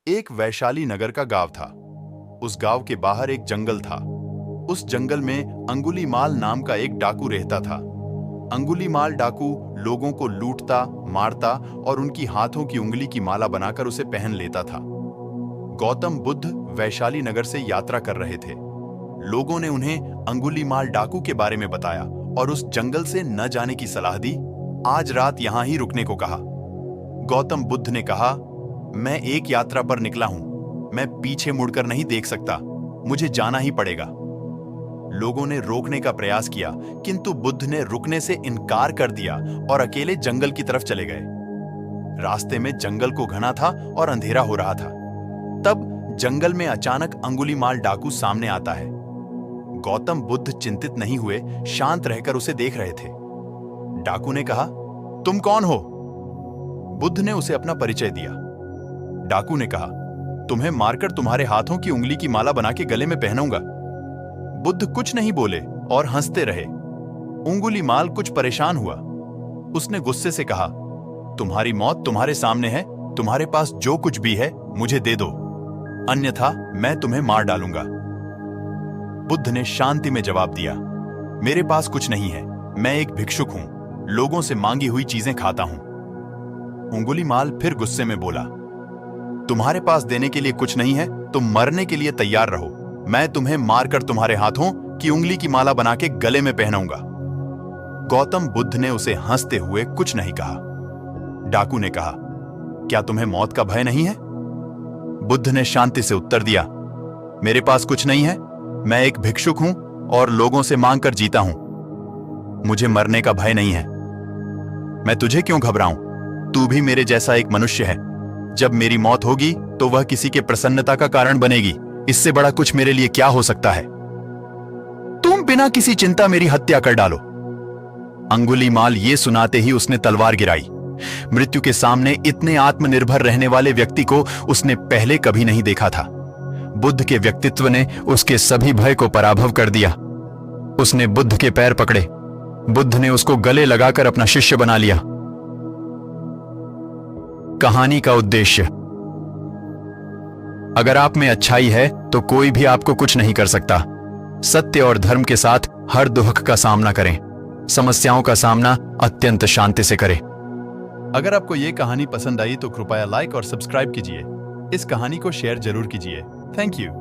एक वैशाली नगर का गांव था। उस गांव के बाहर एक जंगल था। उस जंगल में अंगुलीमाल नाम का एक डाकू रहता था। अंगुलीमाल डाकू लोगों को लूटता, मारता और उनकी हाथों की उंगली की माला बनाकर उसे पहन लेता था। गौतम बुद्ध वैशाली नगर से यात्रा कर रहे थे। लोगों ने उन्हें अंगुलीमाल डाकू के बारे में बताया और उस जंगल से न जाने की सलाह दी। आज रात यहां ही रुकने को कहा। गौतम बुद्ध ने कहा, मैं एक यात्रा पर निकला हूं। मैं पीछे मुड़कर नहीं देख सकता। मुझे जाना ही पड़ेगा। लोगों ने रोकने का प्रयास किया, किंतु बुद्ध ने रुकने से इनकार कर दिया और अकेले जंगल की तरफ चले गए। रास्ते में जंगल को घना था और अंधेरा हो रहा था। तब जंगल में अचानक अंगुलीमाल डाकू सामने आता है। गौतम बुद्ध चिंतित नहीं हुए, शांत रहकर उसे देख रहे थे। डाकू ने कहा, तुम कौन हो? बुद्ध ने उसे अपना परिचय दिया। डाकू ने कहा, तुम्हें मारकर तुम्हारे हाथों की उंगली की माला बना के गले में पहनूंगा। बुद्ध कुछ नहीं बोले और हंसते रहे। अंगुलीमाल कुछ परेशान हुआ। उसने गुस्से से कहा, तुम्हारी मौत तुम्हारे सामने है। तुम्हारे पास जो कुछ भी है मुझे दे दो, अन्यथा मैं तुम्हें मार डालूंगा। बुद्ध ने शांति में जवाब दिया, मेरे पास कुछ नहीं है। मैं एक भिक्षुक हूं, लोगों से मांगी हुई चीजें खाता हूं। अंगुलीमाल फिर गुस्से में बोला, तुम्हारे पास देने के लिए कुछ नहीं है, तुम मरने के लिए तैयार रहो। मैं तुम्हें मारकर तुम्हारे हाथों की उंगली की माला बना के गले में पहनाऊंगा। गौतम बुद्ध ने उसे हंसते हुए कुछ नहीं कहा। डाकू ने कहा, क्या तुम्हें मौत का भय नहीं है? बुद्ध ने शांति से उत्तर दिया, मेरे पास कुछ नहीं है। मैं एक भिक्षुक हूं और लोगों से मांग कर जीता हूं। मुझे मरने का भय नहीं है। मैं तुझे क्यों घबराऊं? तू भी मेरे जैसा एक मनुष्य है। जब मेरी मौत होगी तो वह किसी के प्रसन्नता का कारण बनेगी। इससे बड़ा कुछ मेरे लिए क्या हो सकता है? तुम बिना किसी चिंता मेरी हत्या कर डालो। अंगुलीमाल ये सुनाते ही उसने तलवार गिराई। मृत्यु के सामने इतने आत्मनिर्भर रहने वाले व्यक्ति को उसने पहले कभी नहीं देखा था। बुद्ध के व्यक्तित्व ने उसके सभी भय को पराभव कर दिया। उसने बुद्ध के पैर पकड़े। बुद्ध ने उसको गले लगाकर अपना शिष्य बना लिया। कहानी का उद्देश्य, अगर आप में अच्छाई है तो कोई भी आपको कुछ नहीं कर सकता। सत्य और धर्म के साथ हर दुख का सामना करें। समस्याओं का सामना अत्यंत शांति से करें। अगर आपको यह कहानी पसंद आई तो कृपया लाइक और सब्सक्राइब कीजिए। इस कहानी को शेयर जरूर कीजिए। Thank you.